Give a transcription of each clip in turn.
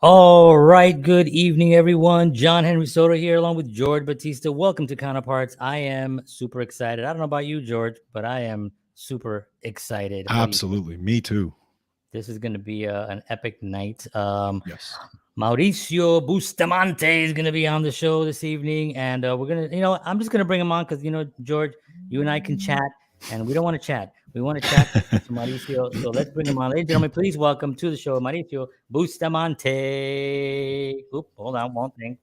All right, good evening, everyone. John Henry Soto here, along with George Batista. Welcome to Counterparts. I am super excited. I don't know about you, George, but I am super excited. What do you think? Absolutely. Me too. This is going to be an epic night. Yes. Mauricio Bustamante is going to be on the show this evening, and we're going to, I'm just going to bring him on because, George, you and I can chat, and we don't want to chat. We want to chat to Mauricio. So let's bring him on. Ladies and gentlemen, please welcome to the show, Mauricio Bustamante. Oop, hold on, one thing.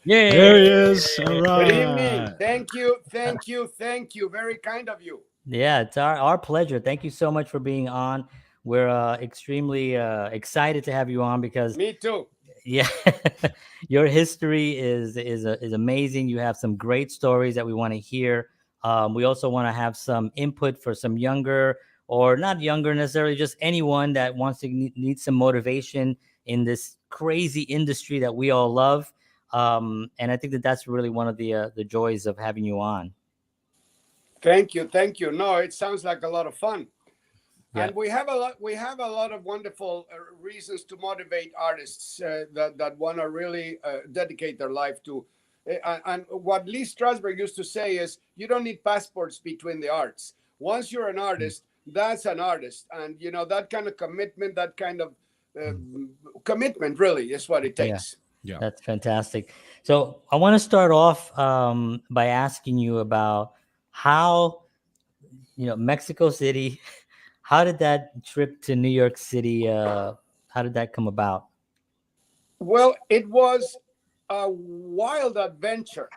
There he Yeah. is. All Good evening. right. Thank you. Very kind of you. Yeah, it's our pleasure. Thank you so much for being on. We're extremely excited to have you on because Me too. yeah, your history is amazing. You have some great stories that we want to hear. We also want to have some input for some younger, or not younger necessarily, just anyone that wants to need some motivation in this crazy industry that we all love. And I think that that's really one of the joys of having you on. Thank you. No, it sounds like a lot of fun. Yeah, And we have a lot of wonderful reasons to motivate artists that want to really dedicate their life to. And what Lee Strasberg used to say is, you don't need passports between the arts. Once you're an artist, that's an artist, and that kind of commitment, that kind of uh, commitment, really is what it yeah. takes. Yeah. That's fantastic. So I want to start off by asking you about how, Mexico City. How did that trip to New York City? How did that come about? Well, it was a wild adventure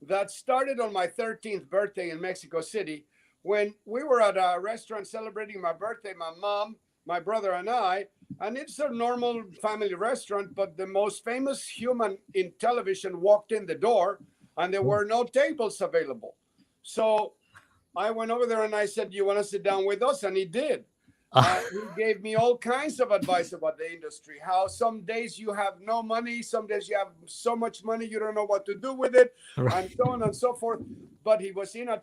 that started on my 13th birthday in Mexico City when we were at a restaurant celebrating my birthday, my mom, my brother, and I. And it's a normal family restaurant, but the most famous human in television walked in the door and there were no tables available. So I went over there and I said, "You want to sit down with us?" And he did. He gave me all kinds of advice about the industry. How some days you have no money, some days you have so much money you don't know what to do with it, Right. and so on and so forth. But he was in a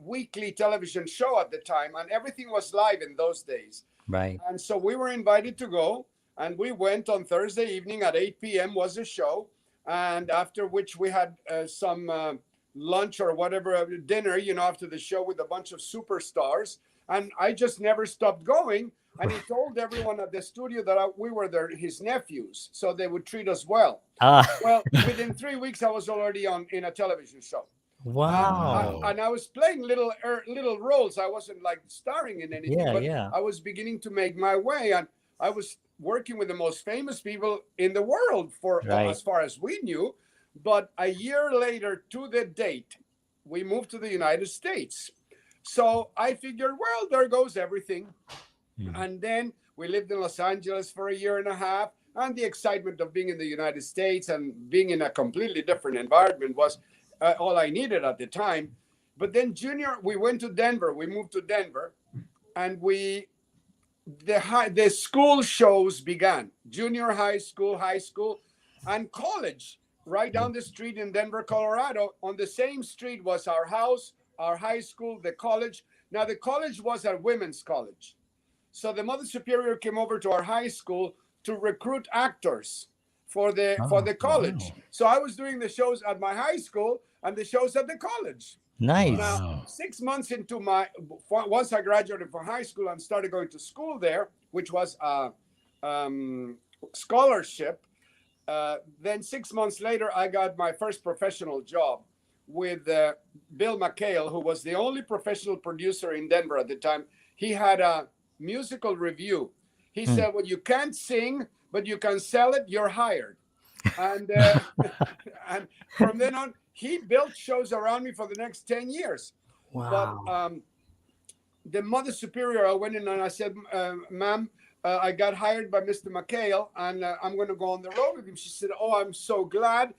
weekly television show at the time, and everything was live in those days. Right. And so we were invited to go, and we went on Thursday evening at 8 p.m. was the show, and after which we had some lunch or whatever, dinner, after the show with a bunch of superstars. And I just never stopped going. And he told everyone at the studio that we were his nephews, so they would treat us well. Ah, Well, within 3 weeks, I was already in a television show. wow. And I was playing little roles. I wasn't like starring in anything, Yeah, but yeah. I was beginning to make my way, and I was working with the most famous people in the world for Right. as far as we knew. But a year later, to the date, we moved to the United States. So I figured, well, there goes everything. Mhm. And then we lived in Los Angeles for a year and a half. And the excitement of being in the United States and being in a completely different environment was all I needed at the time. But then we went to Denver. We moved to Denver, and the school shows began. Junior high school, and college. Right down the street in Denver, Colorado, on the same street was our house, our high school, the college. Now the college was a women's college. So the Mother Superior came over to our high school to recruit actors for Oh, the college. Wow. So I was doing the shows at my high school and the shows at the college. Now, nice. Wow. 6 months into once I graduated from high school and started going to school there, which was a scholarship, then 6 months later, I got my first professional job with Bill McHale, who was the only professional producer in Denver at the time. He had a musical review. He Hmm. said, "Well, you can't sing, but you can sell it. You're hired." And and from then on, he built shows around me for the next 10 years. But Wow. the Mother Superior, I went in and I said, "Ma'am, I got hired by Mr. McHale, and I'm going to go on the road with him." She said, "Oh, I'm so glad.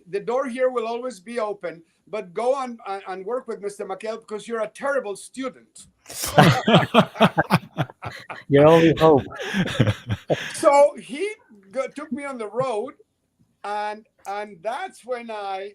The door here will always be open, but go on and work with Mr. McHale because you're a terrible student." Your only hope. So he took me on the road, and that's when I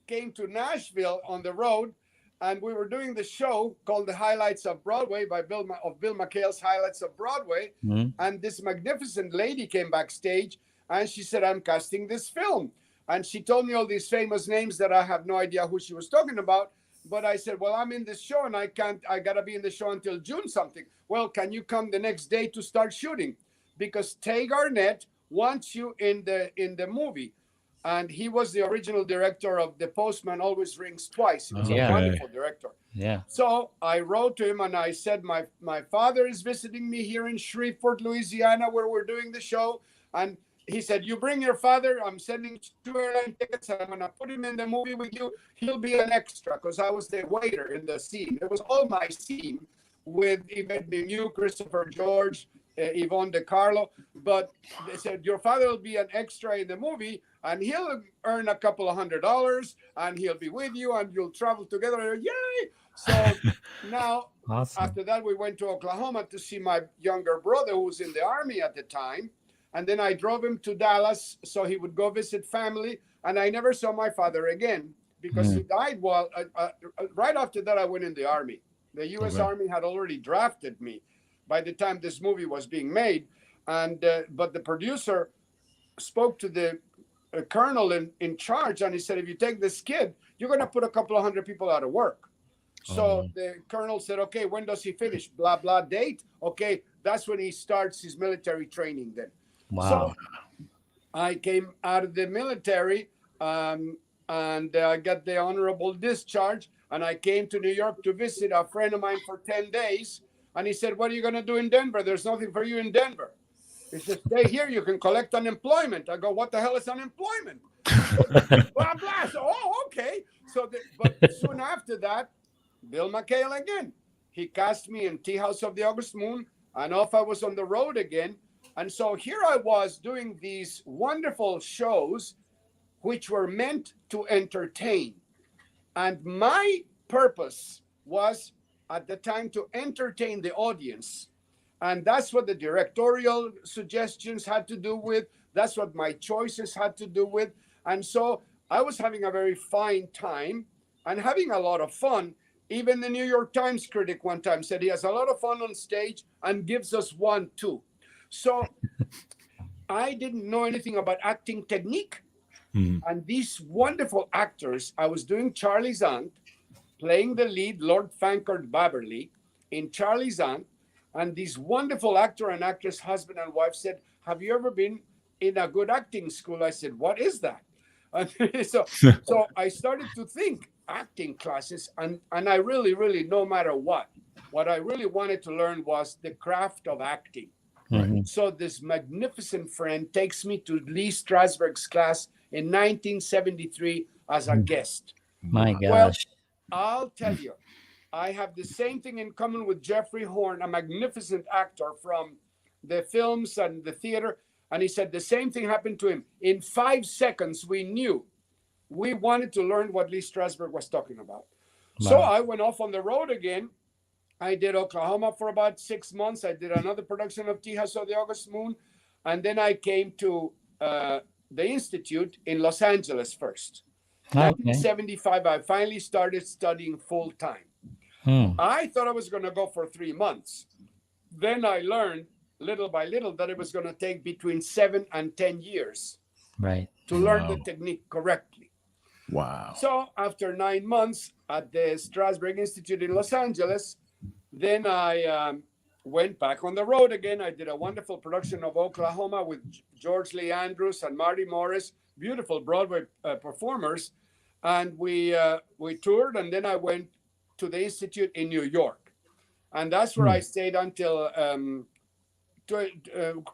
came to Nashville on the road. and we were doing the show called The Highlights of Broadway by Bill McHale's Highlights of Broadway. Mm-hmm. And this magnificent lady came backstage and she said, I'm casting this film. And she told me all these famous names that I have no idea who she was talking about. But I said, well, I'm in this show and I got to be in the show until June something. Well, can you come the next day to start shooting? Because Tay Garnett wants you in the movie. And he was the original director of The Postman Always Rings Twice. He was a wonderful director. Yeah. So I wrote to him and I said, my father is visiting me here in Shreveport, Louisiana, where we're doing the show. And he said, you bring your father. I'm sending 2 airline tickets and I'm going to put him in the movie with you. He'll be an extra because I was the waiter in the scene. It was all my scene with Yvette Benu, Christopher George, Yvonne DeCarlo. But they said, your father will be an extra in the movie and he'll earn a couple of $100 and he'll be with you and you'll travel together. Yay! So now, after that, we went to Oklahoma to see my younger brother who was in the Army at the time. And then I drove him to Dallas so he would go visit family. And I never saw my father again because he died while right after that, I went in the Army. The U.S. Army had already drafted me by the time this movie was being made. And but the producer spoke to the colonel in charge. And he said, if you take this kid, you're going to put a couple of hundred people out of work. So the colonel said, okay, when does he finish? Blah, blah, date. Okay, that's when he starts his military training then. Wow. So I came out of the military and I got the honorable discharge. And I came to New York to visit a friend of mine for 10 days. And he said, what are you going to do in Denver? There's nothing for you in Denver. He said, stay here. You can collect unemployment. I go, what the hell is unemployment? Blah, blah. So, okay. So, but soon after that, Bill McHale again. He cast me in Tea House of the August Moon. And off I was on the road again. And so here I was doing these wonderful shows, which were meant to entertain. And my purpose was at the time to entertain the audience. And that's what the directorial suggestions had to do with. That's what my choices had to do with. And so I was having a very fine time and having a lot of fun. Even the New York Times critic one time said he has a lot of fun on stage and gives us one too. So I didn't know anything about acting technique. And these wonderful actors, I was doing Charlie's Aunt, playing the lead, Lord Fankard Babberley, in Charlie's Aunt. And this wonderful actor and actress, husband and wife, said, have you ever been in a good acting school? I said, what is that? And so I started to think acting classes. And I really, no matter what I really wanted to learn was the craft of acting. So this magnificent friend takes me to Lee Strasberg's class in 1973 as a guest. My gosh. Well, I'll tell you, I have the same thing in common with Jeffrey Horn, a magnificent actor from the films and the theater. And he said the same thing happened to him. In 5 seconds, we knew we wanted to learn what Lee Strasberg was talking about. Wow. So I went off on the road again. I did Oklahoma for about 6 months. I did another production of Tea House of the August Moon. And then I came to the Institute in Los Angeles first. 1975, I finally started studying full time. I thought I was going to go for 3 months. Then I learned little by little that it was going to take between 7 and 10 years to learn the technique correctly. Wow. So after 9 months at the Strasberg Institute in Los Angeles, then I went back on the road again. I did a wonderful production of Oklahoma with George Lee Andrews and Marty Morris, beautiful Broadway performers. And we toured, and then I went to the Institute in New York. And that's where I stayed until a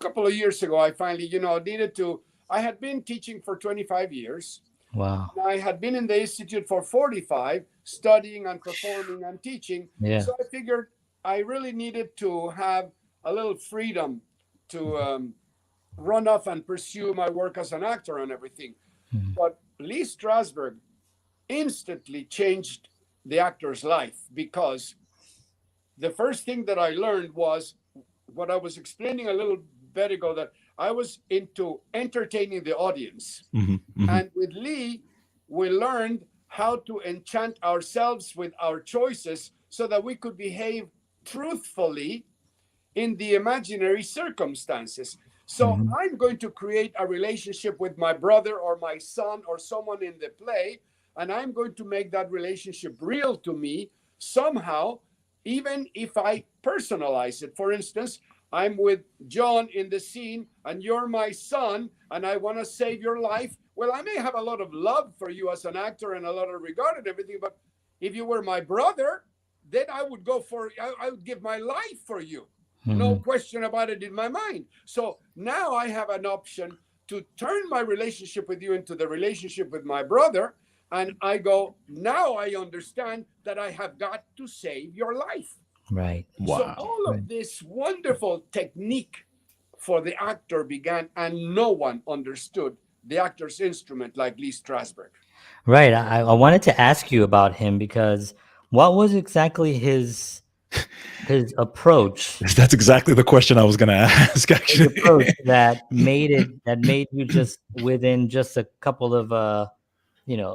couple of years ago. I finally, needed to, I had been teaching for 25 years. Wow. I had been in the Institute for 45, studying and performing and teaching. Yeah. So I figured I really needed to have a little freedom to run off and pursue my work as an actor and everything. But Lee Strasberg instantly changed the actor's life, because the first thing that I learned was what I was explaining a little bit ago, that I was into entertaining the audience. And with Lee, we learned how to enchant ourselves with our choices so that we could behave truthfully in the imaginary circumstances. So Mhm. I'm going to create a relationship with my brother or my son or someone in the play, and I'm going to make that relationship real to me somehow, even if I personalize it. For instance, I'm with John in the scene, and you're my son, and I want to save your life. Well, I may have a lot of love for you as an actor and a lot of regard and everything, but if you were my brother, then I would I would give my life for you. No Mhm. question about it in my mind. So now I have an option to turn my relationship with you into the relationship with my brother. And I go, now I understand that I have got to save your life. Right. So Wow. all Right. of this wonderful technique for the actor began, and no one understood the actor's instrument like Lee Strasberg. Right. I wanted to ask you about him because what was exactly his approach, That's exactly the question I was going to ask, his actually. approach that made you just within just a couple of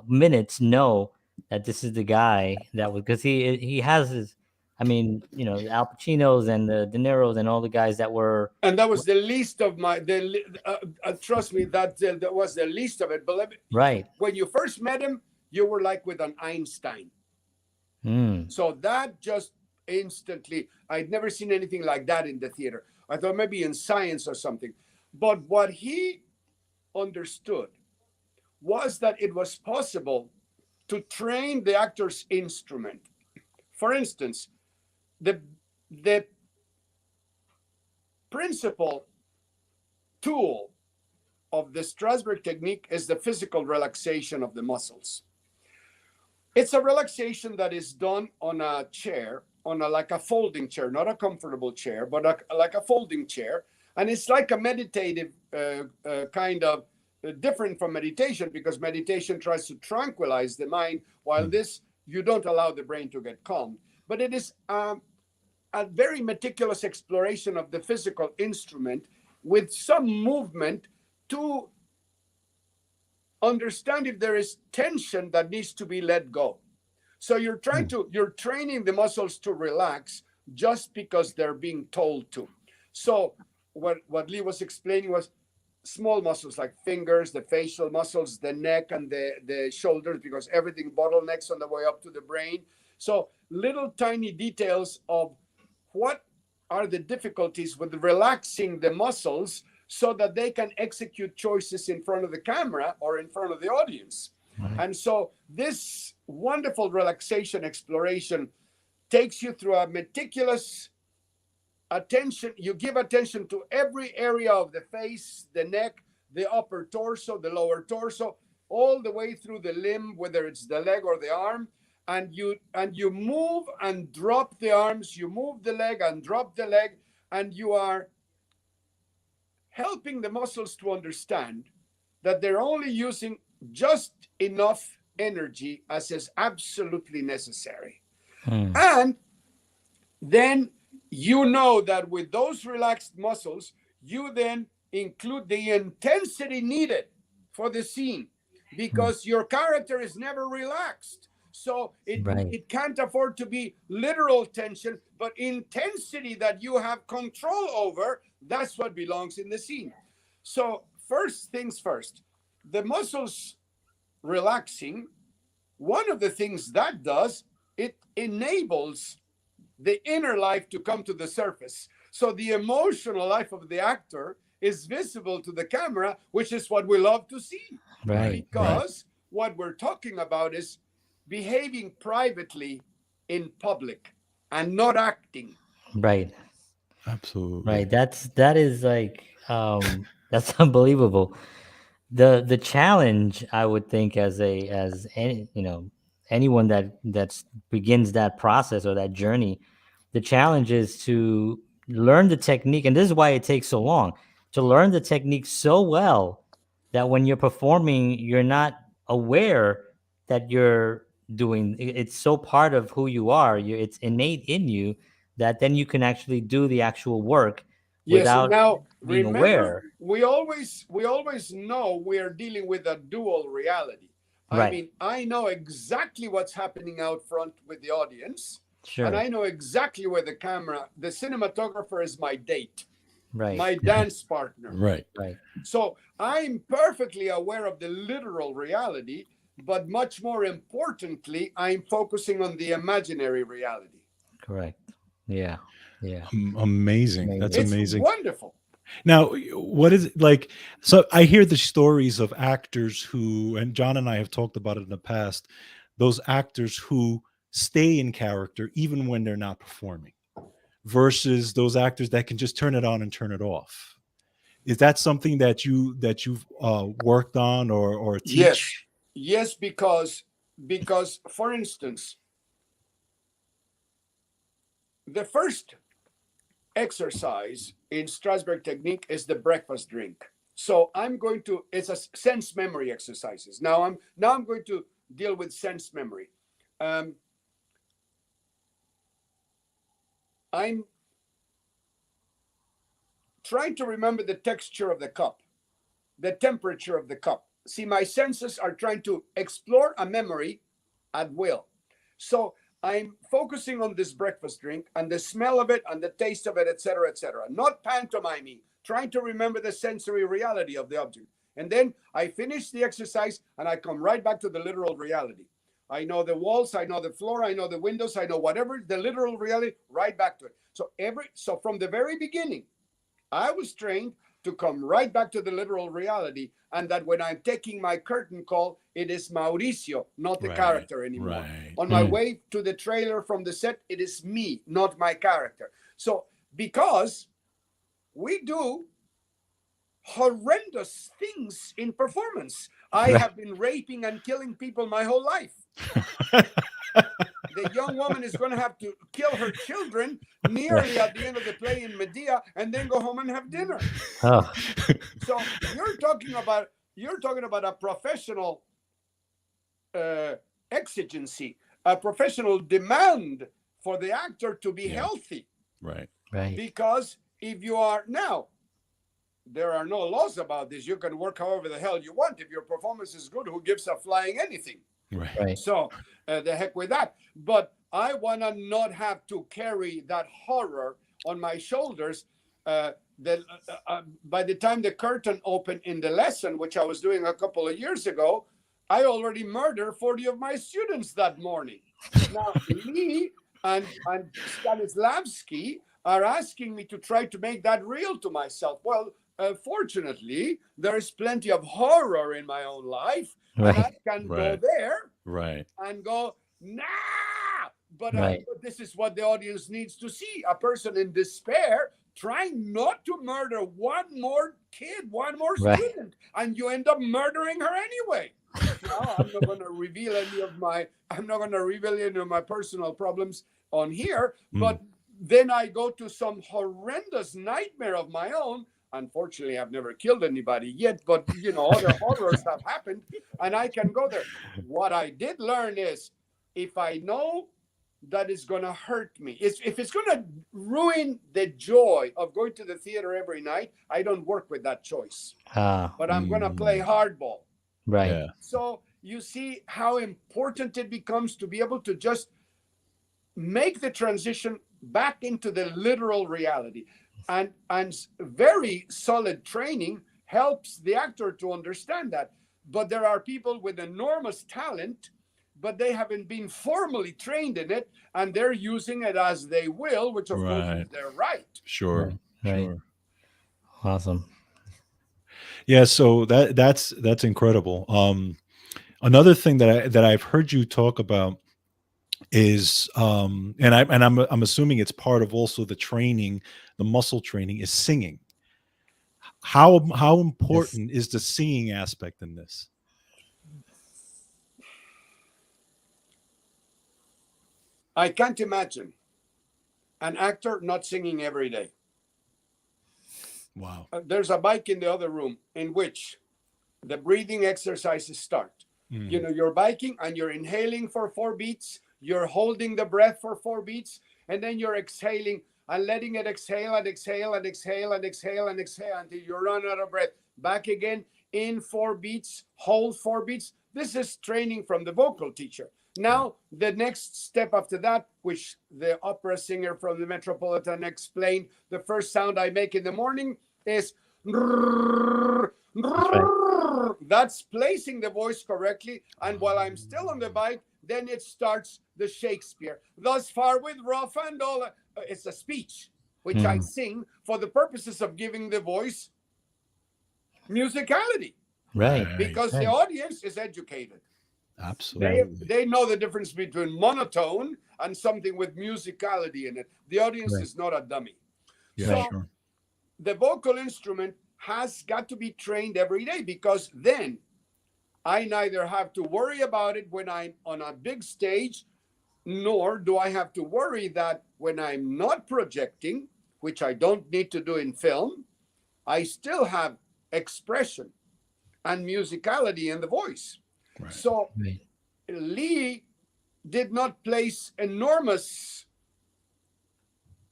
minutes know that this is the guy that was, because he has his, I mean, Al Pacino's and the De Niro's and all the guys that were And that was the least of my trust me, that was the least of it. But right. when you first met him, you were like with an Einstein. Mm, So that just instantly, I'd never seen anything like that in the theater. I thought maybe in science or something. But what he understood was that it was possible to train the actor's instrument. For instance, the the principal tool of the Strasberg technique is the physical relaxation of the muscles. It's a relaxation that is done on a chair, like a folding chair, not a comfortable chair, but like a folding chair. And it's like a meditative kind of different from meditation, because meditation tries to tranquilize the mind, while this, you don't allow the brain to get calm. But it is a very meticulous exploration of the physical instrument with some movement to understand if there is tension that needs to be let go. So you're training the muscles to relax just because they're being told to. So what Lee was explaining was small muscles like fingers, the facial muscles, the neck, and the shoulders, because everything bottlenecks on the way up to the brain. So little tiny details of what are the difficulties with relaxing the muscles so that they can execute choices in front of the camera or in front of the audience. right. And so this wonderful relaxation exploration takes you through a meticulous attention. You give attention to every area of the face, the neck, the upper torso, the lower torso, all the way through the limb, whether it's the leg or the arm. And you move and drop the arms, you move the leg and drop the leg, and you are helping the muscles to understand that they're only using just enough energy as is absolutely necessary. Mm, And then you know that with those relaxed muscles, you then include the intensity needed for the scene, mm, because your character is never relaxed. So right. it can't afford to be literal tension, but intensity that you have control over. That's what belongs in the scene. So, first things first, the muscles relaxing, one of the things that does, it enables the inner life to come to the surface. So the emotional life of the actor is visible to the camera, which is what we love to see. Right, Right. Right. right. Because what we're talking about is behaving privately in public and not acting. Right. Absolutely. Right. That is like that's unbelievable. The challenge, I would think, as any, anyone that begins that process or that journey, the challenge is to learn the technique, and this is why it takes so long to learn the technique so well that when you're performing, you're not aware that you're doing it's so part of who you are. It's innate in you that then you can actually do the actual work Yes. without Now being remember, aware. we always know we are dealing with a dual reality. I Right. mean, I know exactly what's happening out front with the audience. Sure. And I know exactly where the cinematographer is my date, Right. my dance partner. Right. Right. So I'm perfectly aware of the literal reality, but much more importantly, I'm focusing on the imaginary reality. Correct. Yeah. Yeah. Amazing. That's It's amazing. wonderful. Now, what is it like? So I hear the stories of actors who, and John and I have talked about it in the past, those actors who stay in character even when they're not performing, versus those actors that can just turn it on and turn it off. Is that something that you've worked on or teach? Yes, because for instance, the first exercise in Strasberg technique is the breakfast drink. So it's a sense memory exercises. Now I'm going to deal with sense memory. I'm trying to remember the texture of the cup, the temperature of the cup. See, my senses are trying to explore a memory at will. So I'm focusing on this breakfast drink and the smell of it and the taste of it, etc., etc. Not pantomiming, trying to remember the sensory reality of the object. And then I finish the exercise and I come right back to the literal reality. I know the walls, I know the floor, I know the windows, I know whatever, the literal reality, right back to it. So from the very beginning, I was trained to come right back to the literal reality, and that when I'm taking my curtain call, it is Mauricio, not the character anymore. Right. On my way to the trailer from the set, it is me, not my character. So because we do horrendous things in performance. I have been raping and killing people my whole life. The young woman is going to have to kill her children nearly at the end of the play in Medea and then go home and have dinner. Oh. So you're talking about a professional exigency, a professional demand for the actor to be healthy. Right. Right. Because if you are now, there are no laws about this. You can work however the hell you want. If your performance is good, who gives a flying anything? Right. So the heck with that. But I want to not have to carry that horror on my shoulders. By the time the curtain opened in the lesson, which I was doing a couple of years ago, I already murdered 40 of my students that morning. Now, Lee and Stanislavski are asking me to try to make that real to myself. Well, fortunately, there's plenty of horror in my own life. Right. And I can go there and go, nah. But this is what the audience needs to see. A person in despair trying not to murder one more kid, one more student, and you end up murdering her anyway. Now, I'm not going to reveal any of my personal problems on here, but then I go to some horrendous nightmare of my own. Unfortunately, I've never killed anybody yet, but other horrors have happened, and I can go there. What I did learn is, if I know that is going to hurt me, if it's going to ruin the joy of going to the theater every night, I don't work with that choice. But I'm going to play hardball. Right. Yeah. So you see how important it becomes to be able to just make the transition back into the literal reality. And very solid training helps the actor to understand that. But there are people with enormous talent, but they haven't been formally trained in it, and they're using it as they will, which of course is their right. Sure. Awesome. Yeah, so that's incredible. Another thing that I've heard you talk about is I'm assuming it's part of also the training, the muscle training, is singing. How important is the singing aspect in this? I can't imagine an actor not singing every day. Wow. There's a bike in the other room in which the breathing exercises start. You're biking and you're inhaling for 4 beats. You're holding the breath for 4 beats, and then you're exhaling and letting it exhale and exhale and exhale and exhale and exhale until you run out of breath. Back again, in 4 beats, hold 4 beats. This is training from the vocal teacher. Now, the next step after that, which the opera singer from the Metropolitan explained, the first sound I make in the morning is that's placing the voice correctly. And while I'm still on the bike, then it starts the Shakespeare. Thus far with rough and all, it's a speech, which I sing for the purposes of giving the voice musicality. Right. Because the audience is educated. Absolutely. They know the difference between monotone and something with musicality in it. The audience is not a dummy. Yeah, So the vocal instrument has got to be trained every day, because then I neither have to worry about it when I'm on a big stage, nor do I have to worry that when I'm not projecting, which I don't need to do in film, I still have expression and musicality in the voice. Right. So Lee did not place enormous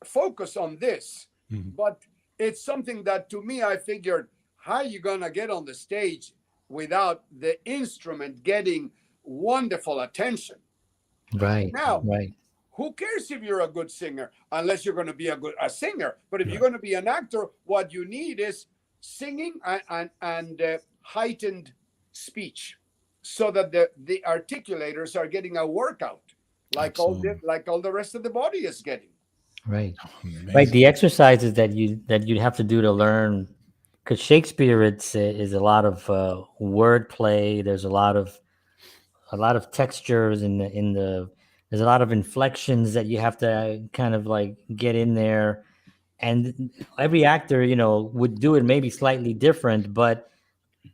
focus on this, but it's something that, to me, I figured, how are you gonna get on the stage without the instrument getting wonderful attention? Right. Now, right. Who cares if you're a good singer, unless you're going to be a singer? But if you're going to be an actor, what you need is singing and heightened speech, so that the articulators are getting a workout, like all the rest of the body is getting. Right. Amazing. Right. The exercises that you'd have to do to learn, because Shakespeare is a lot of wordplay. There's a lot of textures in the there's a lot of inflections that you have to kind of like get in there, and every actor would do it maybe slightly different, but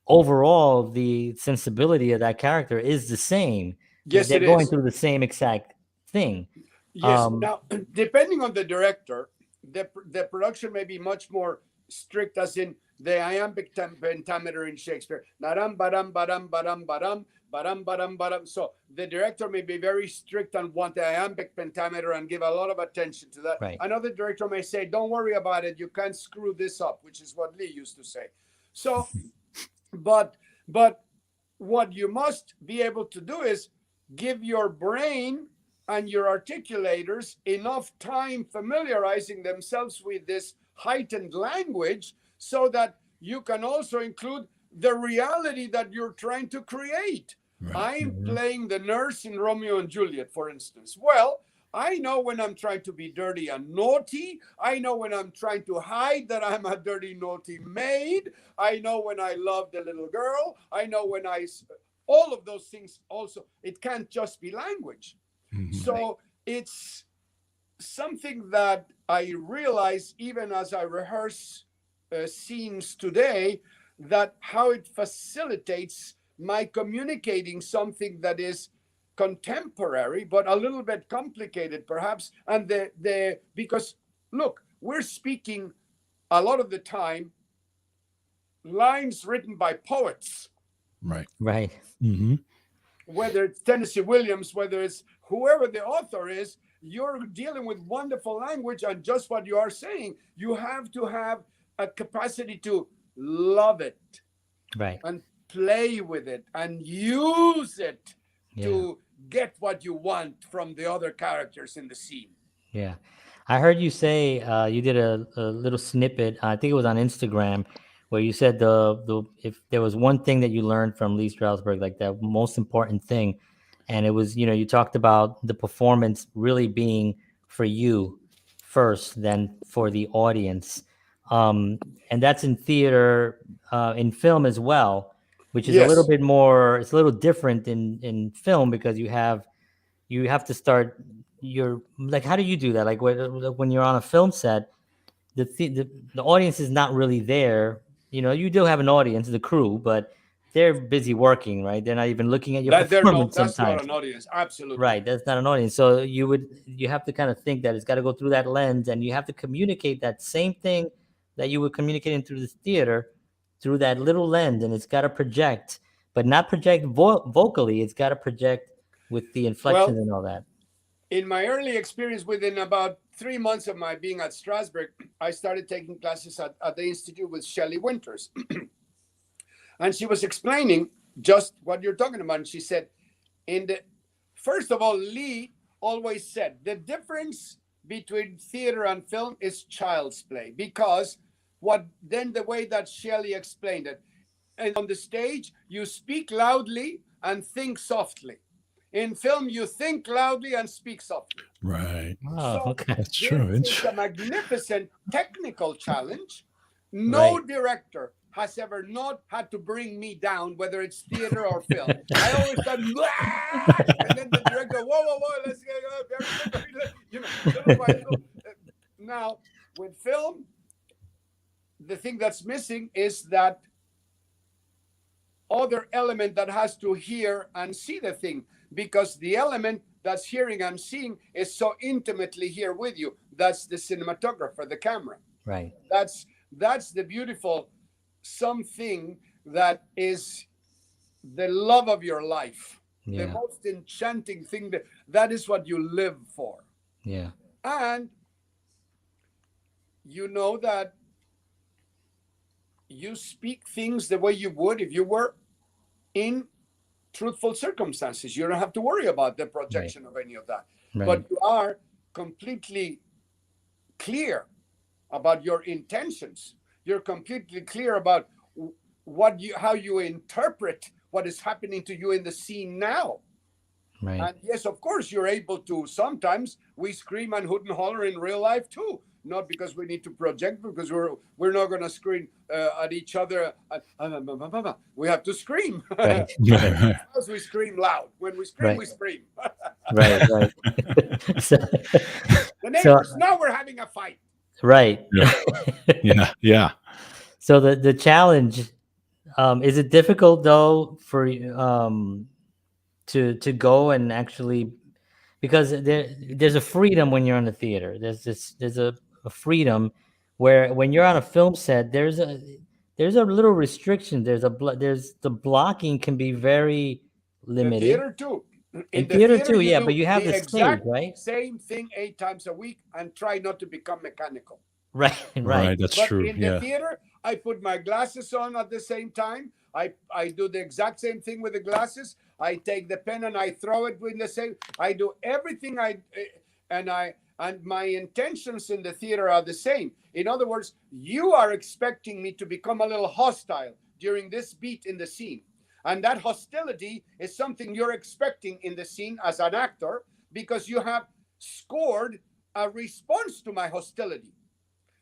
overall the sensibility of that character is the same. Yes, they're it going is. through the same exact thing. Yes. Now, depending on the director, the production may be much more strict, as in the iambic pentameter in Shakespeare. Naram, baram, baram, baram, baram, baram, baram, baram. So the director may be very strict and want the iambic pentameter and give a lot of attention to that. Right. Another director may say, don't worry about it, you can't screw this up, which is what Lee used to say. So, but what you must be able to do is give your brain and your articulators enough time familiarizing themselves with this heightened language, so that you can also include the reality that you're trying to create. Right. I'm playing the nurse in Romeo and Juliet, for instance. Well, I know when I'm trying to be dirty and naughty. I know when I'm trying to hide that I'm a dirty, naughty maid. I know when I love the little girl. I know when all of those things also. It can't just be language. So it's something that I realize even as I rehearse scenes today, that how it facilitates my communicating something that is contemporary, but a little bit complicated perhaps. And because look, we're speaking a lot of the time lines written by poets. Right. Whether it's Tennessee Williams, whether it's whoever the author is, you're dealing with wonderful language. And just what you are saying, you have to have a capacity to love it, right, and play with it and use it to get what you want from the other characters in the scene. Yeah. I heard you say you did a little snippet, I think it was on Instagram, where you said if there was one thing that you learned from Lee Strasberg, like that most important thing, and it was, you talked about the performance really being for you first, then for the audience. And that's in theater, in film as well, which is a little bit more, it's a little different in film, because you have to start like, how do you do that? Like when you're on a film set, the audience is not really there. You do have an audience, the crew, but they're busy working, right? They're not even looking at your performance that's sometimes. not an audience, absolutely. Right, that's not an audience. So you have to kind of think that it's got to go through that lens, and you have to communicate that same thing that you were communicating through the theater, through that little lens, and it's got to project, but not project vocally. It's got to project with the inflections and all that. In my early experience, within about 3 months of my being at Strasberg, I started taking classes at the Institute with Shelley Winters. And she was explaining just what you're talking about. And she said, first of all, Lee always said the difference between theater and film is child's play, because the way that Shelley explained it, and on the stage, you speak loudly and think softly. In film, you think loudly and speak softly. Right. Oh, So okay. That's true. it's a magnificent technical challenge. No Right. director has ever not had to bring me down, whether it's theater or film. I always thought, and then the director, whoa, let's get little by little. Now, with film, the thing that's missing is that other element that has to hear and see the thing, because the element that's hearing and seeing is so intimately here with you. That's the cinematographer, the camera. Right. That's the beautiful something that is the love of your life. Yeah. The most enchanting thing, that is what you live for. Yeah. And you know that you speak things the way you would if you were in truthful circumstances. You don't have to worry about the projection of any of that. Right. But you are completely clear about your intentions. You're completely clear about how you interpret what is happening to you in the scene now. Right. And yes, of course, you're able to. Sometimes we scream and hoot and holler in real life too. Not because we need to project, because we're not going to scream at each other. We have to scream. Right. Because we scream loud. When we scream, we scream. Right. So, The neighbors, now we're having a fight. right. Yeah. So the challenge, is it difficult though for you to go and actually, because there's a freedom when you're in the theater. There's a freedom where when you're on a film set, there's a little restriction. There's the blocking can be very limited. The theater too. In theater too, yeah, but you have the stage, exact right? same thing 8 times a week and try not to become mechanical. Right. That's But true. in the theater, I put my glasses on at the same time. I do the exact same thing with the glasses. I take the pen and I throw it with the same. I do everything and my intentions in the theater are the same. In other words, you are expecting me to become a little hostile during this beat in the scene. And that hostility is something you're expecting in the scene as an actor, because you have scored a response to my hostility.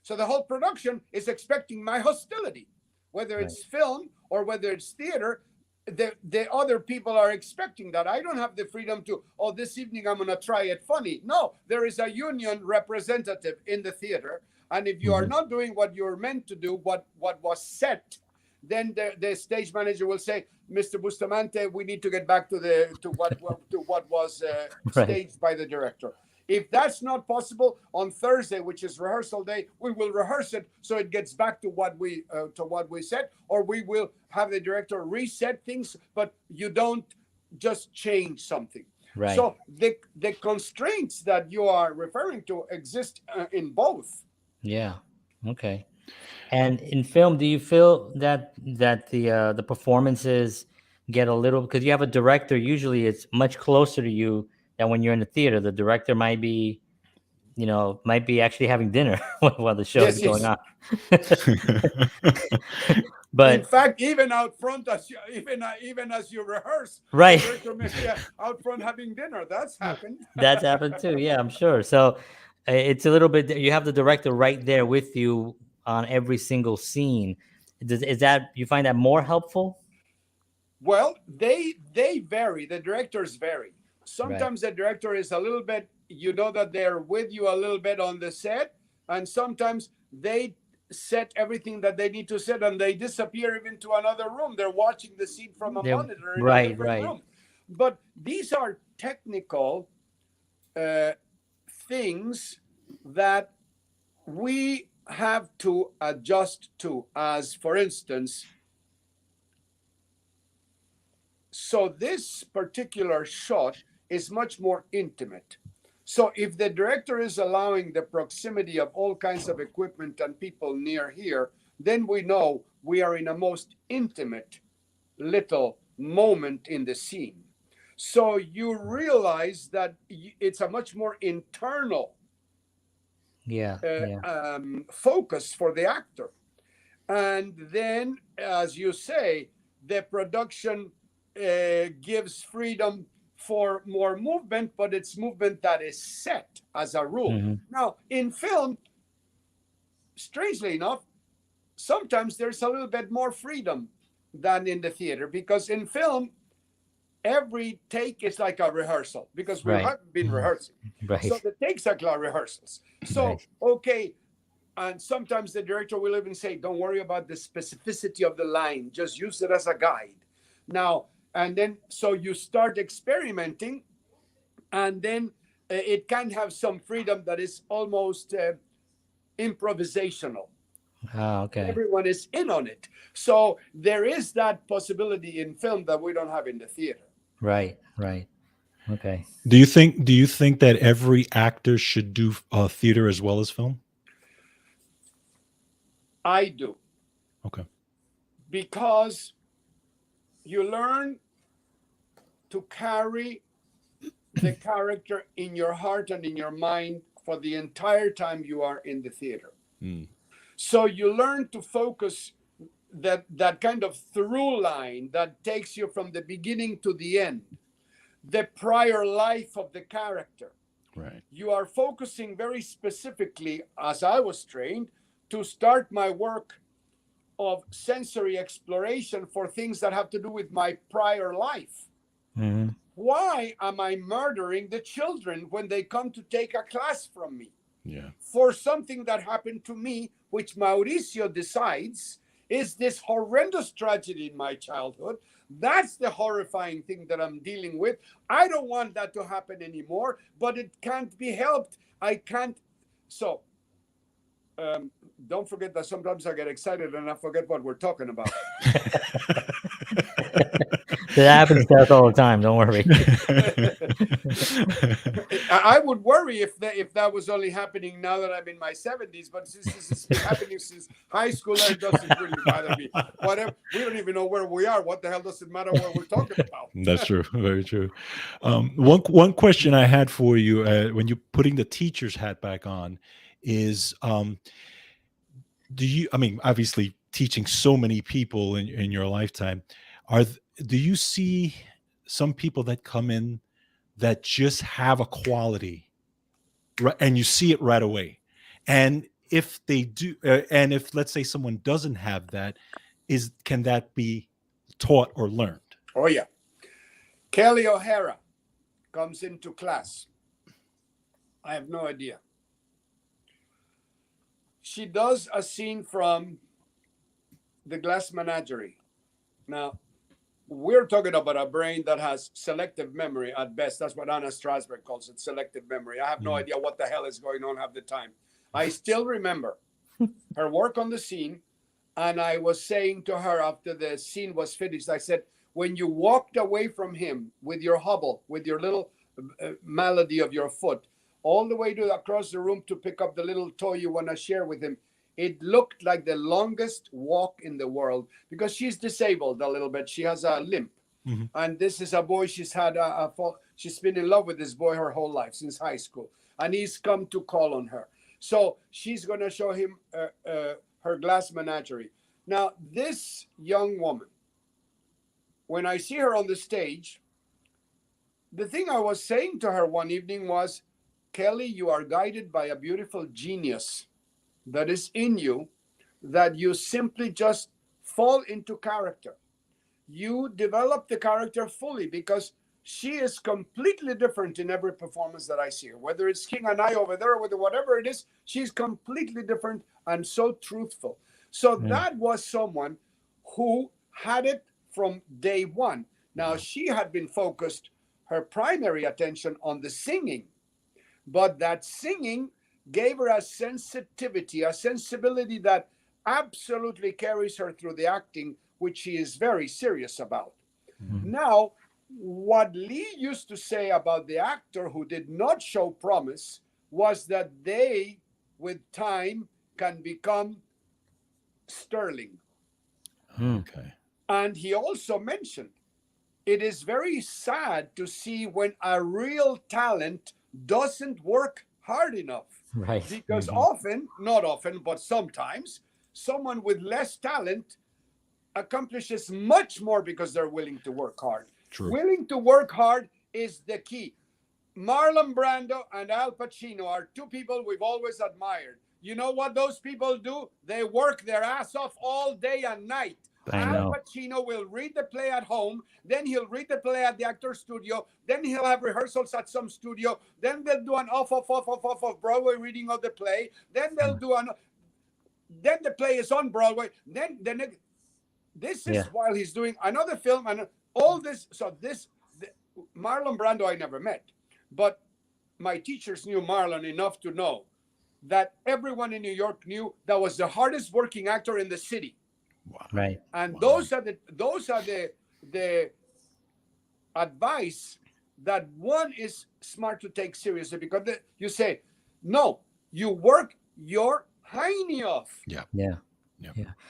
So the whole production is expecting my hostility, whether it's film or whether it's theater. The other people are expecting that. I don't have the freedom to, this evening I'm going to try it funny. No, there is a union representative in the theater. And if you are not doing what you're meant to do, what was set, then the stage manager will say, Mr. Bustamante, we need to get back to what was staged by the director. If that's not possible, on Thursday, which is rehearsal day, we will rehearse it so it gets back to what we said, or we will have the director reset things, but you don't just change something. Right. So the constraints that you are referring to exist in both. Yeah. Okay. And in film, do you feel that the performances get a little, because you have a director, usually it's much closer to you than when you're in the theater. The director might be actually having dinner while the show is going on. But in fact, even out front, even as you rehearse, right, the director may be out front having dinner. That's happened. That's happened too. Yeah, I'm sure. So it's a little bit. You have the director right there with you on every single scene. Is that, you find that more helpful? Well, they vary. The directors vary. Sometimes the director is a little bit, that they're with you a little bit on the set, and sometimes they set everything that they need to set and they disappear even to another room. They're watching the scene from a monitor in a different room. But these are technical things that we have to adjust to, as for instance, so this particular shot is much more intimate. So if the director is allowing the proximity of all kinds of equipment and people near here, then we know we are in a most intimate little moment in the scene. So you realize that it's a much more internal focus for the actor. And then, as you say, the production gives freedom for more movement, but it's movement that is set as a rule. Mm-hmm. Now, in film, strangely enough, sometimes there's a little bit more freedom than in the theater, because in film, every take is like a rehearsal, because we haven't been rehearsing. Right. So the takes are like rehearsals. So, okay. And sometimes the director will even say, don't worry about the specificity of the line. Just use it as a guide. Now, and then, so you start experimenting, and then it can have some freedom that is almost improvisational. Okay. Everyone is in on it. So there is that possibility in film that we don't have in the theater. Right. Okay. Do you think that every actor should do theater as well as film? I do. Okay. Because you learn to carry the character in your heart and in your mind for the entire time you are in the theater. So you learn to focus that kind of through line that takes you from the beginning to the end, the prior life of the character. Right. You are focusing very specifically, as I was trained, to start my work of sensory exploration for things that have to do with my prior life. Mm-hmm. Why am I murdering the children when they come to take a class from me? Yeah. For something that happened to me, which Mauricio decides is this horrendous tragedy in my childhood. That's the horrifying thing that I'm dealing with. I don't want that to happen anymore, but it can't be helped. I can't. So don't forget that sometimes I get excited and I forget what we're talking about. That happens to us all the time. Don't worry. I would worry if that was only happening now that I'm in my 70s, but since this has been happening since high school, it doesn't really bother me. Whatever, we don't even know where we are. What the hell does it matter what we're talking about? That's true. Very true. One question I had for you when you're putting the teacher's hat back on is, do you, I mean, obviously teaching so many people in your lifetime, do you see some people that come in that just have a quality, and you see it right away? And if they do, and if, let's say, someone doesn't have that, can that be taught or learned? Oh yeah. Kelly O'Hara comes into class. I have no idea. She does a scene from The Glass Menagerie. Now, we're talking about a brain that has selective memory at best. That's what Anna Strasberg calls it, selective memory. I have no idea what the hell is going on half the time. I still remember her work on the scene, and I was saying to her after the scene was finished, I said, when you walked away from him with your hobble, with your little malady of your foot, all the way to across the room to pick up the little toy you want to share with him, it looked like the longest walk in the world, because she's disabled a little bit. She has a limp. Mm-hmm. And this is a boy she's had she's been in love with this boy her whole life, since high school. And he's come to call on her. So she's going to show him her Glass Menagerie. Now, this young woman, when I see her on the stage, the thing I was saying to her one evening was, Kelly, you are guided by a beautiful genius that is in you, that you simply just fall into character. You develop the character fully, because she is completely different in every performance that I see her. Whether it's King and I over there, or whatever it is, she's completely different and so truthful. So that was someone who had it from day one. Now, she had been focused, her primary attention, on the singing. But that singing gave her a sensitivity, a sensibility that absolutely carries her through the acting, which she is very serious about. Mm-hmm. Now, what Lee used to say about the actor who did not show promise was that they, with time, can become sterling. Okay. And he also mentioned it is very sad to see when a real talent doesn't work hard enough. Right. Because often, not often, but sometimes, someone with less talent accomplishes much more because they're willing to work hard. True. Willing to work hard is the key. Marlon Brando and Al Pacino are two people we've always admired. You know what those people do? They work their ass off all day and night. Al Pacino will read the play at home, then he'll read the play at the actor's studio, then he'll have rehearsals at some studio, then they'll do an off-Broadway reading of the play, then they'll do then the play is on Broadway, then this is while he's doing another film and all this. So Marlon Brando I never met, but my teachers knew Marlon enough to know that everyone in New York knew that was the hardest working actor in the city. Wow. Right. And those are the advice that one is smart to take seriously, because you say, no, you work your hiney off. Yeah.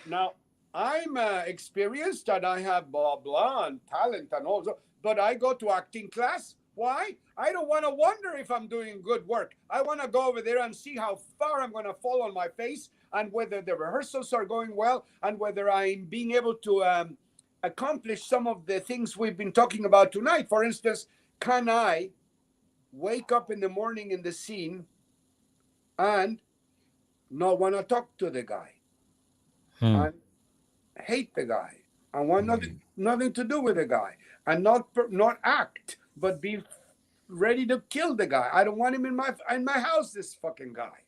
Now, I'm experienced and I have blah, blah, and talent and all, but I go to acting class. Why? I don't want to wonder if I'm doing good work. I want to go over there and see how far I'm going to fall on my face, and whether the rehearsals are going well, and whether I'm being able to accomplish some of the things we've been talking about tonight. For instance, can I wake up in the morning in the scene and not want to talk to the guy, and hate the guy, and want nothing to do with the guy, and not act, but be ready to kill the guy. I don't want him in my house, this fucking guy.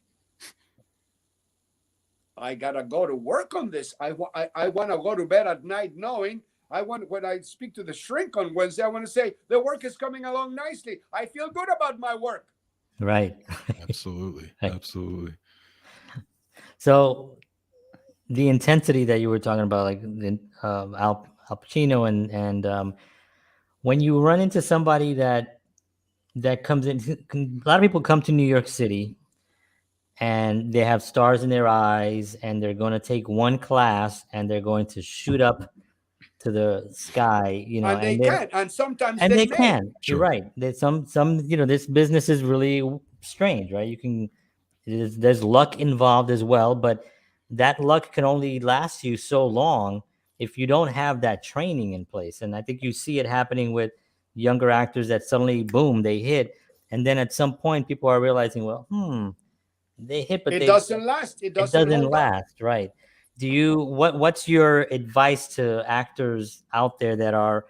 I gotta go to work on this. I want to go to bed at night knowing when I speak to the shrink on Wednesday, I want to say the work is coming along nicely. I feel good about my work. Right. Absolutely. Right. Absolutely. So the intensity that you were talking about, like Al Pacino, and when you run into somebody that comes in, a lot of people come to New York City and they have stars in their eyes, and they're going to take one class and they're going to shoot up to the sky, you know, and they can, and sometimes they may. can. Sure. You're right. There's some, you know, this business is really strange, right? There's luck involved as well, but that luck can only last you so long if you don't have that training in place. And I think you see it happening with younger actors that suddenly, boom, they hit. And then at some point people are realizing, well, they hit, but it doesn't last. It doesn't last. Right. What's your advice to actors out there that are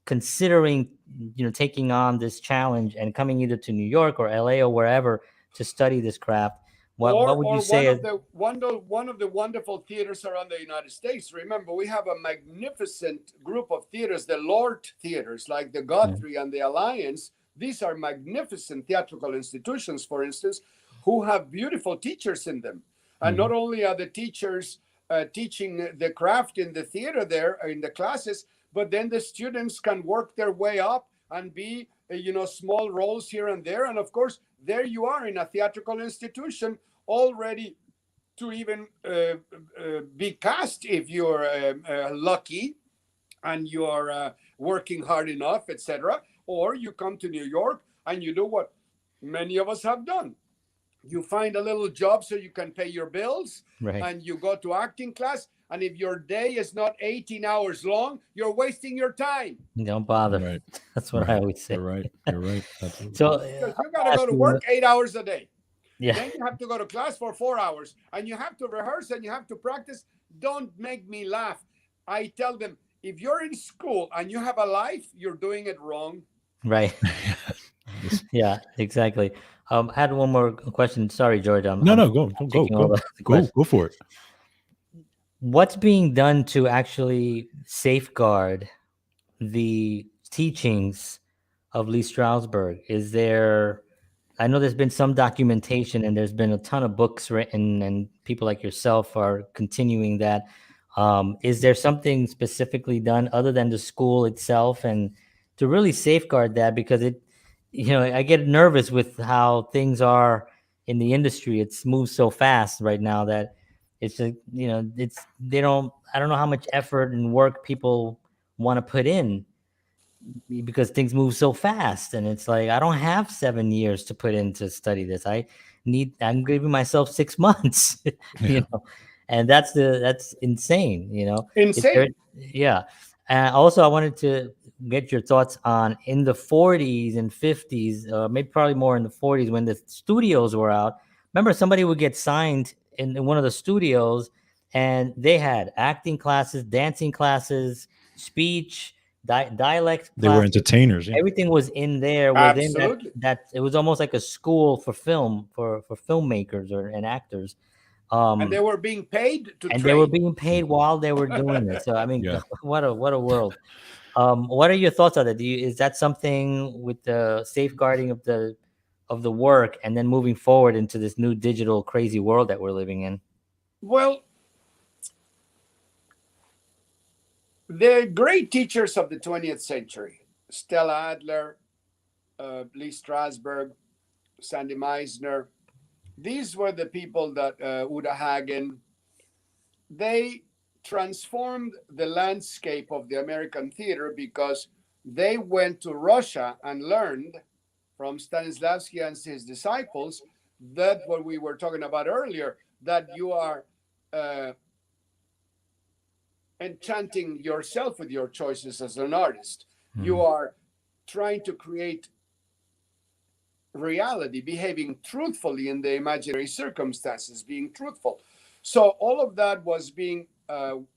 considering, you know, taking on this challenge and coming either to New York or LA or wherever to study this craft? What would you say? One of the wonderful theaters around the United States. Remember, we have a magnificent group of theaters, the Lord theaters, like the Guthrie and the Alliance. These are magnificent theatrical institutions, for instance, who have beautiful teachers in them. And not only are the teachers teaching the craft in the theater there, in the classes, but then the students can work their way up and be, small roles here and there. And of course, there you are in a theatrical institution, all ready to even be cast if you're lucky and you're working hard enough, etc. Or you come to New York and you do what many of us have done. You find a little job so you can pay your bills, Right. And you go to acting class. And if your day is not 18 hours long, you're wasting your time. Don't bother. Right. That's what I always say. You're right. You're right. Absolutely. So Because you got to go to work 8 hours a day. Yeah. Then you have to go to class for 4 hours. And you have to rehearse and you have to practice. Don't make me laugh. I tell them, if you're in school and you have a life, you're doing it wrong. Right. Yeah, exactly. I had one more question. Sorry, George. Go for it. What's being done to actually safeguard the teachings of Lee Strasberg? Is there, I know there's been some documentation and there's been a ton of books written and people like yourself are continuing that. Is there something specifically done other than the school itself and to really safeguard that? Because I get nervous with how things are in the industry. It's moved so fast right now that it's I don't know how much effort and work people want to put in because things move so fast, and it's like I don't have 7 years to put in to study this. I'm giving myself 6 months, Yeah. and that's insane. Insane. Yeah. Also, I wanted to get your thoughts on in the 40s and 50s, maybe probably more in the 40s when the studios were out. Remember, somebody would get signed in one of the studios, and they had acting classes, dancing classes, speech, dialect They were classes. entertainers. Yeah. Everything was in there within Absolutely. that it was almost like a school for film for filmmakers and actors. And they were being paid to And they were train. being paid while they were doing it. So I mean, Yeah. what a world. What are your thoughts on that? Is that something with the safeguarding of the work and then moving forward into this new digital crazy world that we're living in? Well, the great teachers of the 20th century, Stella Adler, Lee Strasberg, Sandy Meisner, these were the people that Uda Hagen, they transformed the landscape of the American theater because they went to Russia and learned from Stanislavski and his disciples that what we were talking about earlier, that you are enchanting yourself with your choices as an artist. You are trying to create reality, behaving truthfully in the imaginary circumstances, being truthful. So all of that was being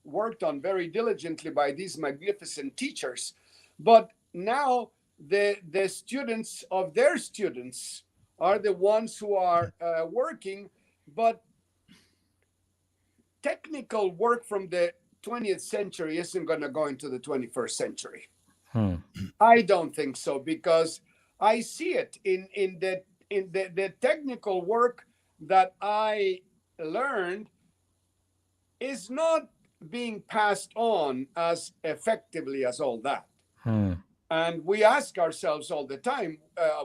worked on very diligently by these magnificent teachers. But now the students of their students are the ones who are working, but technical work from the 20th century isn't going to go into the 21st century. I don't think so, because I see it in the technical work that I learned is not being passed on as effectively as all that. And we ask ourselves all the time,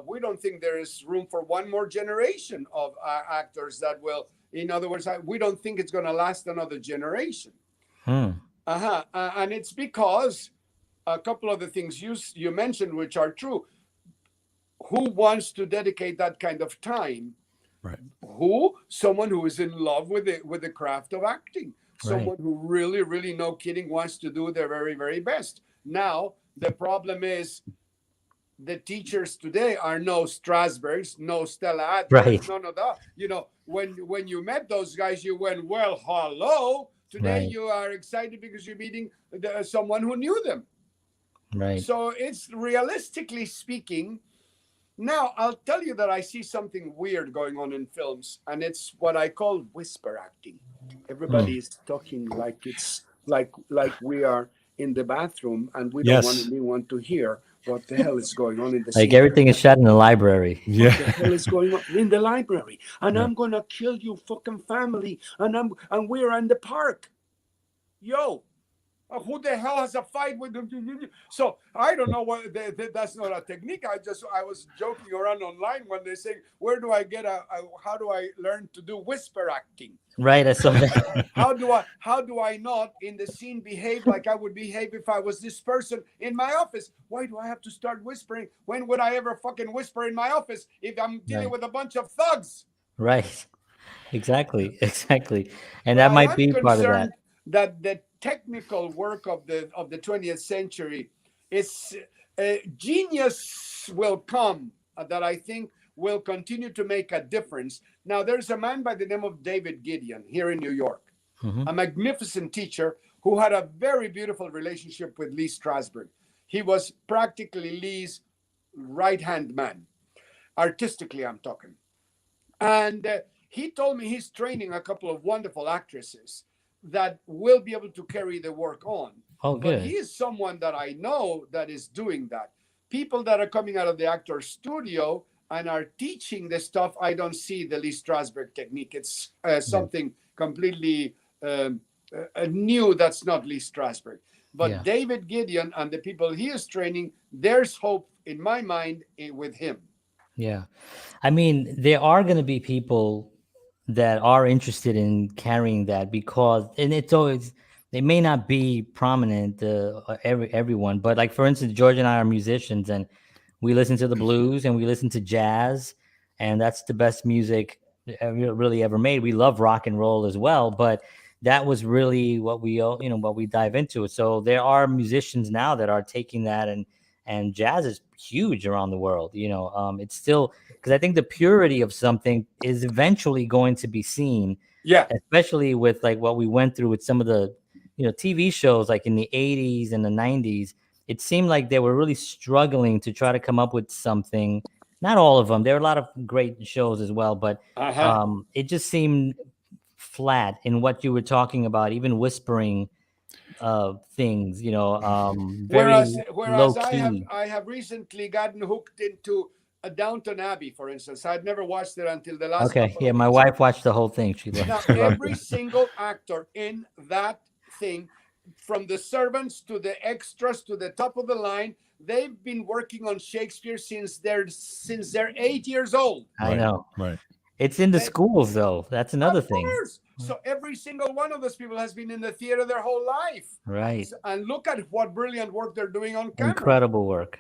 we don't think there is room for one more generation of actors that will, in other words, we don't think it's going to last another generation. And it's because a couple of the things you mentioned, which are true. Who wants to dedicate that kind of time? Right. Someone who is in love with the craft of acting. Someone who really, really, no kidding, wants to do their very, very best. Now, the problem is the teachers today are no Strasbergs, no Stella Adlers, none of that. When you met those guys, you went, well, hello. Today you are excited because you're meeting someone who knew them. Right. So it's, realistically speaking, now I'll tell you that I see something weird going on in films, and it's what I call whisper acting. Everybody is talking like it's like we are in the bathroom, and we don't want anyone to hear what the hell is going on in the scene. Like everything is shot in the library. Yeah. What the hell is going on in the library? And I'm gonna kill you fucking family. And we're in the park. Yo, who the hell has a fight with them? So I don't know what that's not a technique. I was joking around online when they say, where do I get how do I learn to do whisper acting? Right. I saw that. How do I not in the scene behave like I would behave if I was this person in my office? Why do I have to start whispering? When would I ever fucking whisper in my office if I'm dealing with a bunch of thugs? Right. Exactly. And that might be part of that. That the technical work of the 20th century is genius will come that I think will continue to make a difference. Now, there's a man by the name of David Gideon here in New York, a magnificent teacher who had a very beautiful relationship with Lee Strasberg. He was practically Lee's right-hand man, artistically I'm talking. And he told me he's training a couple of wonderful actresses that will be able to carry the work on. Oh, good. But he is someone that I know that is doing that. People that are coming out of the actor studio and are teaching the stuff, I don't see the Lee Strasberg technique. It's something completely new that's not Lee Strasberg. But David Gideon and the people he is training, there's hope in my mind with him. Yeah. I mean, there are going to be people that are interested in carrying that because, and it's always, they may not be prominent everyone, but like for instance, George and I are musicians, and we listen to the blues and we listen to jazz, and that's the best music really ever made. We love rock and roll as well, but that was really what we what we dive into. So there are musicians now that are taking that, and jazz is huge around the world. It's still, because I think the purity of something is eventually going to be seen, Yeah. especially with like what we went through with some of the TV shows like in the 80s and the 90s. It seemed like they were really struggling to try to come up with something. Not all of them. There are a lot of great shows as well, but Uh-huh. it just seemed flat in what you were talking about, even whispering things, very low Whereas key. I have recently gotten hooked into a Downton Abbey, for instance. I'd never watched it until the last Okay, couple yeah, of my weeks. wife watched the whole thing. She loved, Now, she loved every it. single actor in that thing, from the servants to the extras to the top of the line, they've been working on Shakespeare since they're 8 years old. I Right, know. right. It's in the They, schools though. That's another of thing. course. So every single one of those people has been in the theater their whole life. Right. And look at what brilliant work they're doing on camera. Incredible work.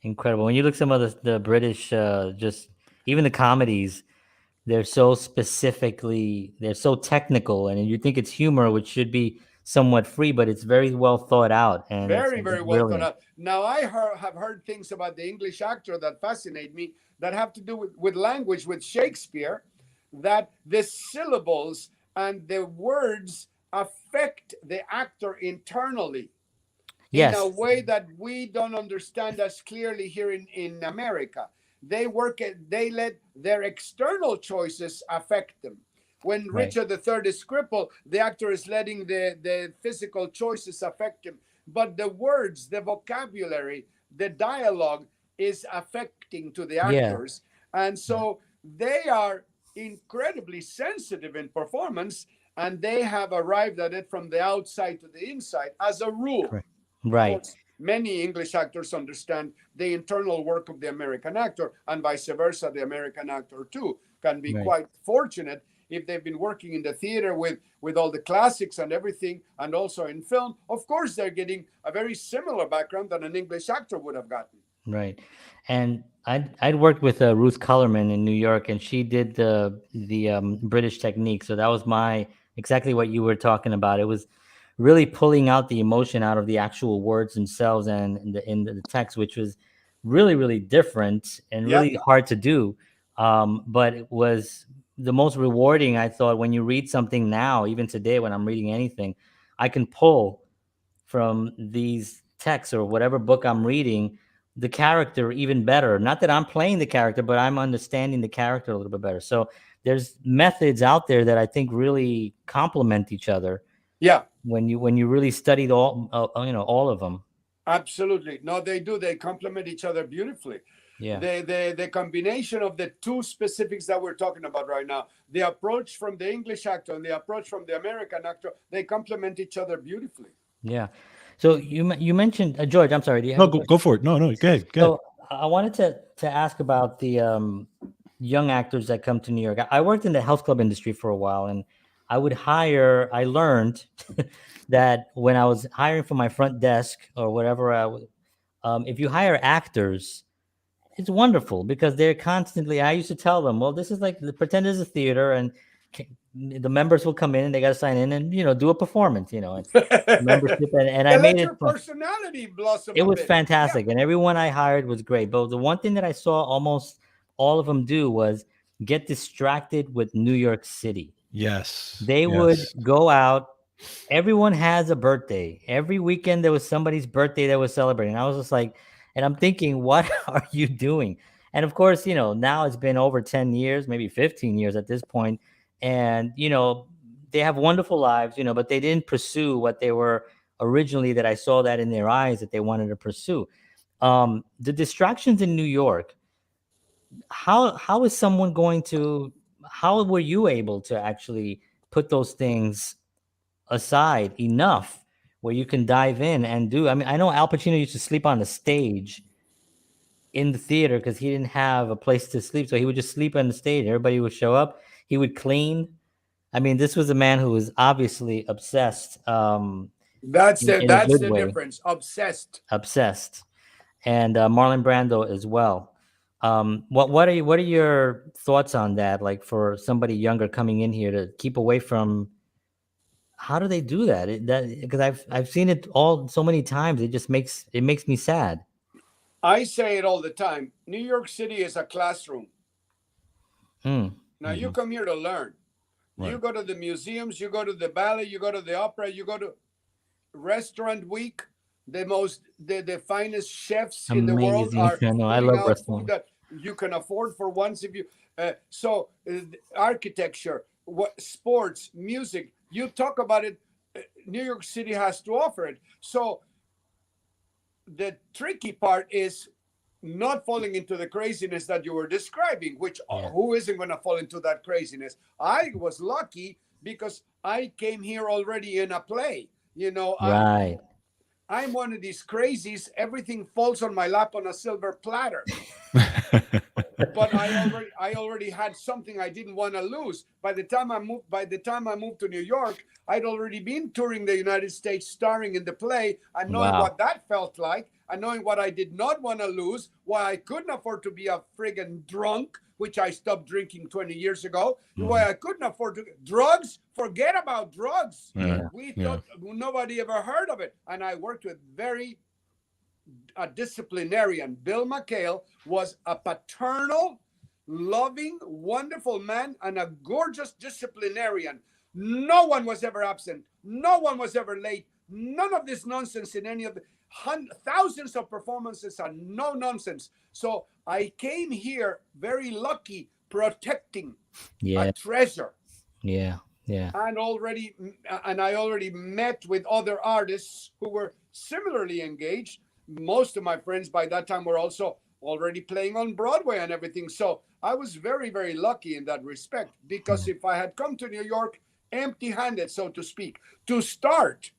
Incredible. When you look some of the British, just even the comedies, they're so they're so technical, and you think it's humor, which should be somewhat free, but it's very well thought out, and Very, it's very well thought brilliant. out. Now, have heard things about the English actor that fascinate me that have to do with language, with Shakespeare, that the syllables and the words affect the actor internally in a Yes. way that we don't understand as clearly here in America. They let their external choices affect them. When Right. Richard III is crippled, the actor is letting the physical choices affect him. But the words, the vocabulary, the dialogue is affecting to the Yeah. actors. And so they are incredibly sensitive in performance, and they have arrived at it from the outside to the inside as a rule. Correct. Of Right. course, many English actors understand the internal work of the American actor, and vice versa, the American actor too can be Right. quite fortunate if they've been working in the theater with all the classics and everything, and also in film. Of course, they're getting a very similar background that an English actor would have gotten. Right. And I'd worked with Ruth Cullerman in New York, and she did the British technique. So that was exactly what you were talking about. It was really pulling out the emotion out of the actual words themselves and in the text, which was really, really different and Yeah. really hard to do. But it was the most rewarding, I thought, when you read something now, even today, when I'm reading anything, I can pull from these texts or whatever book I'm reading the character even better. Not that I'm playing the character, but I'm understanding the character a little bit better. So there's methods out there that I think really complement each other Yeah. when you really studied all of them. Absolutely. No, they do. They complement each other beautifully. Yeah. The combination of the two specifics that we're talking about right now, the approach from the English actor and the approach from the American actor, they complement each other beautifully. Yeah. So you mentioned George. I'm sorry. Do you have No, a question? go for it. No, go ahead. Go ahead. So I wanted to ask about the young actors that come to New York. I worked in the health club industry for a while, and I learned that when I was hiring for my front desk or whatever, if you hire actors, it's wonderful because they're constantly. I used to tell them, well, this is like pretend it's a theater, and the members will come in and they got to sign in and do a performance, and membership, and I They made let it your fun. personality blossom It a was bit. fantastic, and everyone I hired was great. But the one thing that I saw almost all of them do was get distracted with New York City. Yes. They would Yes. go out. Everyone has a birthday. Every weekend there was somebody's birthday that was celebrating. I was just like, and I'm thinking, what are you doing? And of course, now it's been over 10 years, maybe 15 years at this point, and they have wonderful lives, but they didn't pursue what they were originally, that I saw that in their eyes that they wanted to pursue. The distractions in New York, how is someone going to, how were you able to actually put those things aside enough where you can dive in and do? I mean, I know Al Pacino used to sleep on the stage in the theater because he didn't have a place to sleep, so he would just sleep on the stage. Everybody would show up, he would clean, I mean, this was a man who was obviously obsessed, That's it. in a That's good the way, difference. Obsessed. obsessed, and Marlon Brando as well. What are your thoughts on that? Like for somebody younger coming in here to keep away from, how do they do that? Because I've seen it all so many times. It makes me sad. I say it all the time. New York City is a classroom. Mm. Now you come here to learn. You Right. go to the museums, you go to the ballet, you go to the opera, you go to restaurant week. The finest chefs in the world Amazing. are I know. I putting love out food wrestling. that you can afford for once if you architecture, what sports, music, you talk about it. New York City has to offer it. So the tricky part is not falling into the craziness that you were describing, which Yeah. who isn't going to fall into that craziness? I was lucky because I came here already in a play. You know, Right. I'm one of these crazies. Everything falls on my lap on a silver platter. But I already had something I didn't want to lose. By the time I moved to New York, I'd already been touring the United States, starring in the play, and knowing Wow. what that felt like, and knowing what I did not want to lose, why I couldn't afford to be a friggin' drunk, which I stopped drinking 20 years ago, why I couldn't afford to drugs. Forget about drugs. Yeah. We Yeah. thought nobody ever heard of it, and I worked with a disciplinarian. Bill McHale was a paternal, loving, wonderful man and a gorgeous disciplinarian. No one was ever absent. No one was ever late. None of this nonsense in any of the thousands of performances are no nonsense. So I came here very lucky, protecting Yeah. a treasure. Yeah. Yeah. And I already met with other artists who were similarly engaged. Most of my friends by that time were also already playing on Broadway and everything. So I was very, very lucky in that respect, because if I had come to New York empty-handed, so to speak, to start,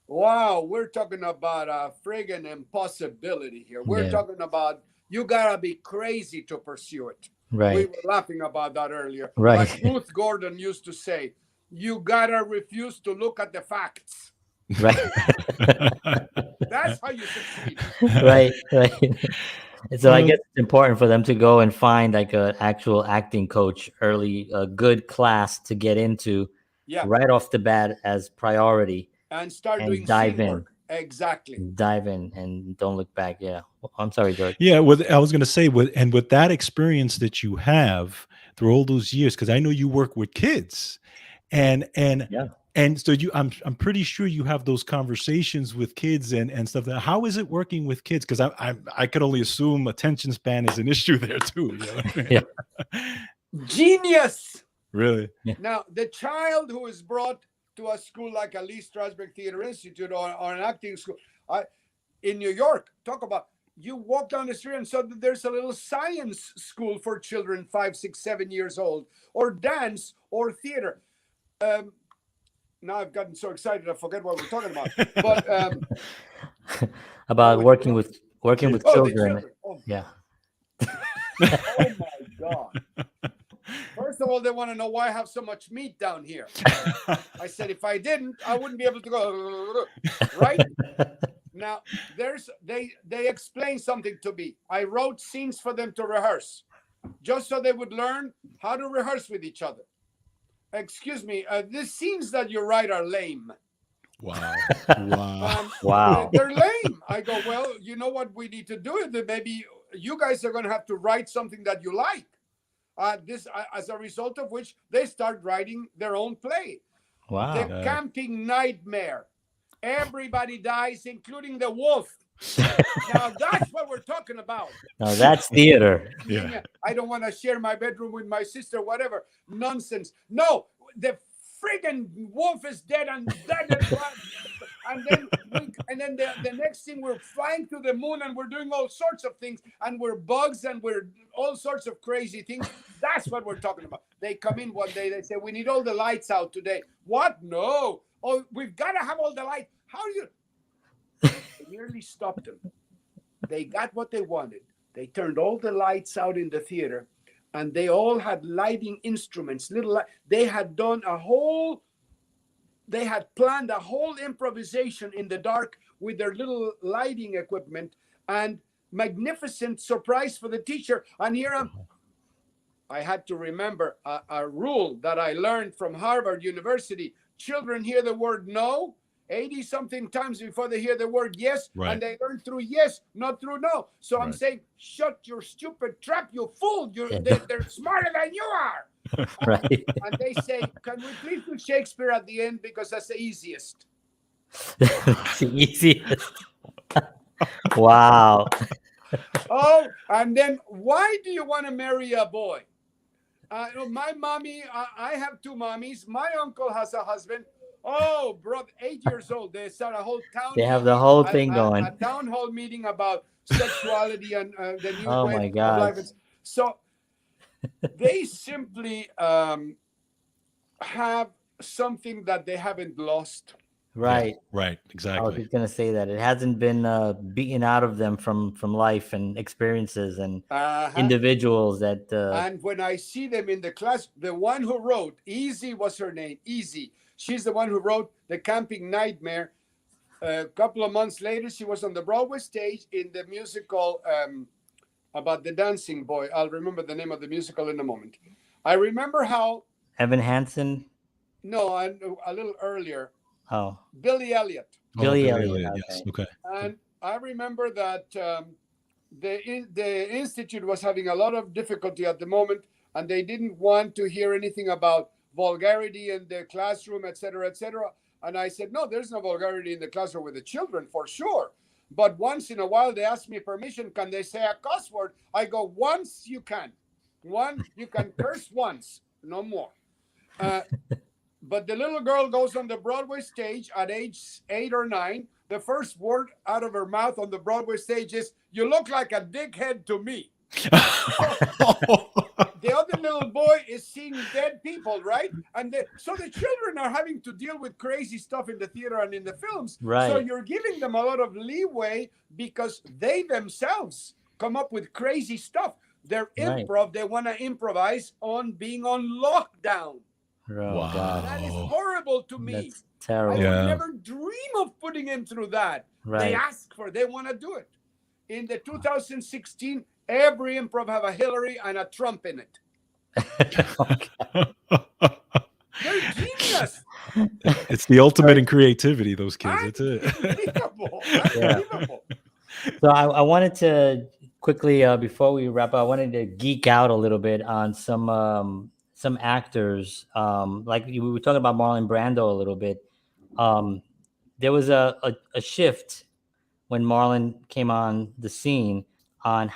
wow, we're talking about a friggin' impossibility here. We're Yeah. talking about you gotta be crazy to pursue it. We Right. were laughing about that earlier. Right. Like Ruth Gordon used to say, you gotta refuse to look at the facts. Right. That's how you succeed. Right. Right. So I Well, guess it's important for them to go and find like an actual acting coach early, a good class to get into Yeah. right off the bat as priority, And start and doing dive scene in, work. Exactly. and don't look back. Yeah. I'm sorry, George. yeah, I was going to say, with that experience that you have through all those years, because I know you work with kids, and Yeah. and so I'm pretty sure you have those conversations with kids and stuff. How is it working with kids? Because I could only assume attention span is an issue there too. You know what I mean? Yeah. Genius. Really? Now, the child who is brought to a school like a Lee Strasberg Theater Institute or an acting school in New York, talk about, you walk down the street and so there's a little science school for children 5, 6, 7 years old, or dance or theater. Now I've gotten so excited I forget what we're talking about. But About working with the children. children. Oh, Yeah. oh my God. First of all, they want to know why I have so much meat down here. I said, if I didn't, I wouldn't be able to go, right? Now, they explain something to me. I wrote scenes for them to rehearse, just so they would learn how to rehearse with each other. Excuse me, the scenes that you write are lame. Wow. Wow. Wow. They're lame. I go, well, you know what we need to do is that maybe you guys are going to have to write something that you like. As a result of which they start writing their own play. Wow. The Camping Nightmare. Everybody dies, including the wolf. Now that's what we're talking about. Now that's theater. Yeah. I don't want to share my bedroom with my sister, whatever. Nonsense. No, the friggin' wolf is dead and then the next thing we're flying to the moon and we're doing all sorts of things and we're bugs and we're all sorts of crazy things. That's what we're talking about. They come in one day, they say, we need all the lights out today. What? No. Oh, we've got to have all the lights. How do you? They nearly stopped them. They got what they wanted. They turned all the lights out in the theater and they all had lighting instruments. They had planned a whole improvisation in the dark with their little lighting equipment, and magnificent surprise for the teacher. And here I had to remember a rule that I learned from Harvard University. Children hear the word no 80 something times before they hear the word yes, and they learn through yes, not through no. So I'm saying, shut your stupid trap, you fool. They're smarter than you are. Right. And they say, can we please do Shakespeare at the end, because that's the easiest. It's the easiest. Wow. Oh, and then why do you want to marry a boy? My mommy, I have two mommies. My uncle has a husband. Oh, bro, 8 years old. They start a whole town. They have the whole thing going. A town hall meeting about sexuality and the new Oh way my of God. life. So they simply have something that they haven't lost. Right. Yeah, right. I was Exactly. just gonna say that it hasn't been beaten out of them from life and experiences and individuals that. And when I see them in the class, the one who wrote, Easy was her name, Easy. She's the one who wrote The Camping Nightmare. A couple of months later, she was on the Broadway stage in the musical about the dancing boy. I'll remember the name of the musical in a moment. I remember how. Evan Hansen. No, a little earlier. Oh. Billy Elliot. Billy Elliot. Yes. Okay. And I remember that the Institute was having a lot of difficulty at the moment, and they didn't want to hear anything about vulgarity in the classroom, etc., etc. And I said, no, there's no vulgarity in the classroom with the children, for sure. But once in a while, they ask me permission. Can they say a cuss word? I go, once you can. You can curse once, no more. But the little girl goes on the Broadway stage at age 8 or 9. The first word out of her mouth on the Broadway stage is, you look like a dickhead to me. The other little boy is seeing dead people, right? And so the children are having to deal with crazy stuff in the theater and in the films. Right. So you're giving them a lot of leeway because they themselves come up with crazy stuff. They're improv. They want to improvise on being on lockdown. Oh, wow. God. That is horrible to me. That's terrible. I would never dream of putting him through that. Right. They ask for it. They want to do it. In the 2016, every improv have a Hillary and a Trump in it. They're genius. It's the ultimate in creativity, those kids. That's it. Unbelievable. Unbelievable. So I wanted to quickly, before we wrap up, I wanted to geek out a little bit on some actors. Like we were talking about Marlon Brando a little bit. There was a shift when Marlon came on the scene on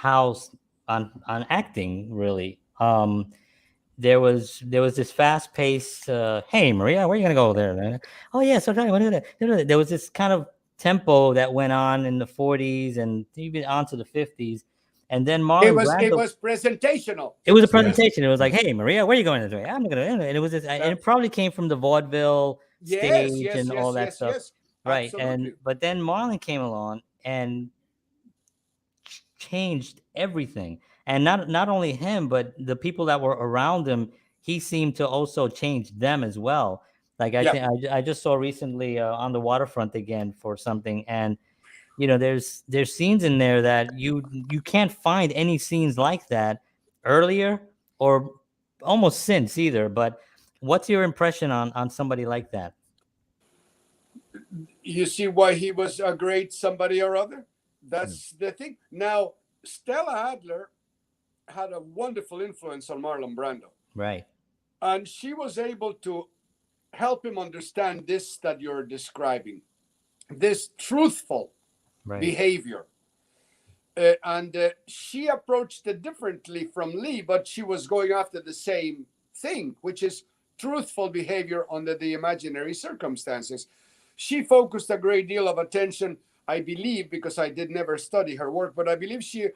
acting, really. There was this fast paced, hey Maria, where are you gonna go there? Oh yeah, so there was this kind of tempo that went on in the 40s and even onto the 50s. And then Marlon Brando, it was presentational. It was a presentation. It was like, hey Maria, where are you going today? I'm gonna, and it was this, and it probably came from the vaudeville stage and all that stuff. Yes, right. Absolutely. But then Marlon came along and changed everything. And not only him, but the people that were around him, he seemed to also change them as well. Like I just saw recently On the Waterfront again for something, and you know, there's scenes in there that you can't find any scenes like that earlier or almost since either. But what's your impression on somebody like that? You see why he was a great somebody or other? That's the thing. Now, Stella Adler had a wonderful influence on Marlon Brando. Right. And she was able to help him understand this that you're describing, this truthful behavior. And she approached it differently from Lee, but she was going after the same thing, which is truthful behavior under the imaginary circumstances. She focused a great deal of attention, I believe, because I did never study her work, but I believe she,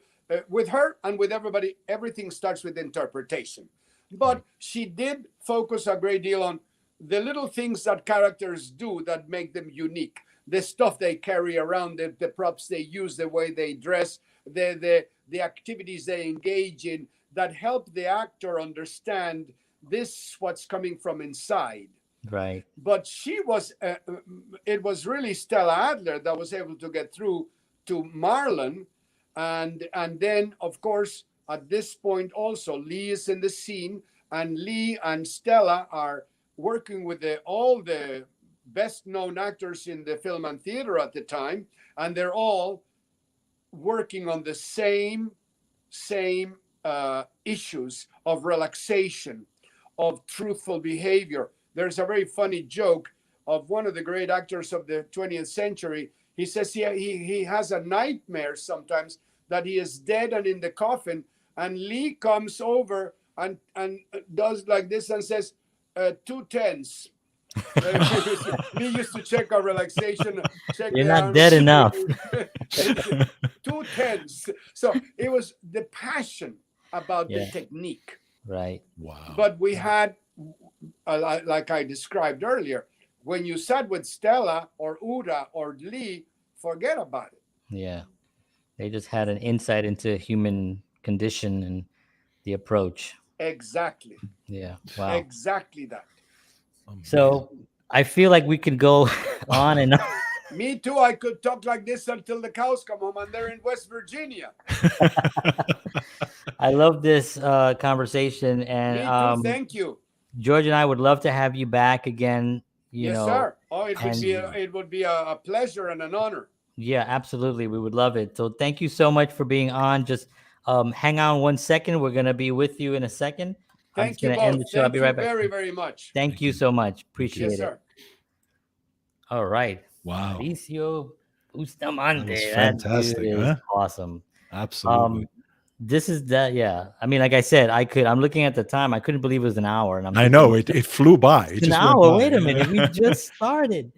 with her and with everybody, everything starts with interpretation. But she did focus a great deal on the little things that characters do that make them unique. The stuff they carry around, the props they use, the way they dress, the activities they engage in that help the actor understand this what's coming from inside. Right. But it was really Stella Adler that was able to get through to Marlon, and then of course at this point also Lee is in the scene, and Lee and Stella are working with all the best known actors in the film and theater at the time, and they're all working on the same issues of relaxation, of truthful behavior. There's a very funny joke of one of the great actors of the 20th century. He says he has a nightmare sometimes that he is dead and in the coffin, and Lee comes over and does like this and says, 210s. Lee used to check our relaxation. You're not dead enough. 210s. So it was the passion about the technique. Right. Wow. But we had, like I described earlier, when you sat with Stella or Uda or Lee, forget about it. Yeah. They just had an insight into human condition and the approach. Exactly. Yeah. Wow. Exactly that. So I feel like we could go on and on. Me too. I could talk like this until the cows come home, and they're in West Virginia. I love this conversation, and Me too. Thank you. George and I would love to have you back again. Yes, sir. Oh, it would be a pleasure and an honor. Yeah, absolutely. We would love it. So thank you so much for being on. Just hang on 1 second. We're going to be with you in a second. Thank you both. End the show. I'll be right back. Very, very much. Thank you so much. Appreciate it. Sir. All right. Wow. Mauricio Bustamante. That fantastic. That dude is awesome. Absolutely. This is that. Yeah. I mean, like I said, I'm looking at the time. I couldn't believe it was an hour. And I know it flew by. It's an hour. Wait a minute. We just started.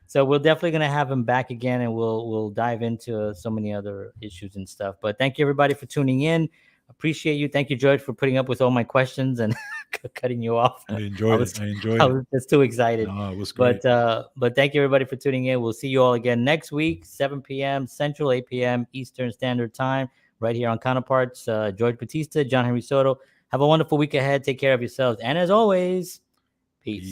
So we're definitely going to have him back again, and we'll dive into so many other issues and stuff. But thank you, everybody, for tuning in. Appreciate you. Thank you, George, for putting up with all my questions and cutting you off. I enjoyed it. I was just too excited. No, it was great. But thank you, everybody, for tuning in. We'll see you all again next week, 7 p.m. Central, 8 p.m. Eastern Standard Time, right here on Counterparts. George Batista, John Henry Soto. Have a wonderful week ahead. Take care of yourselves. And as always, peace.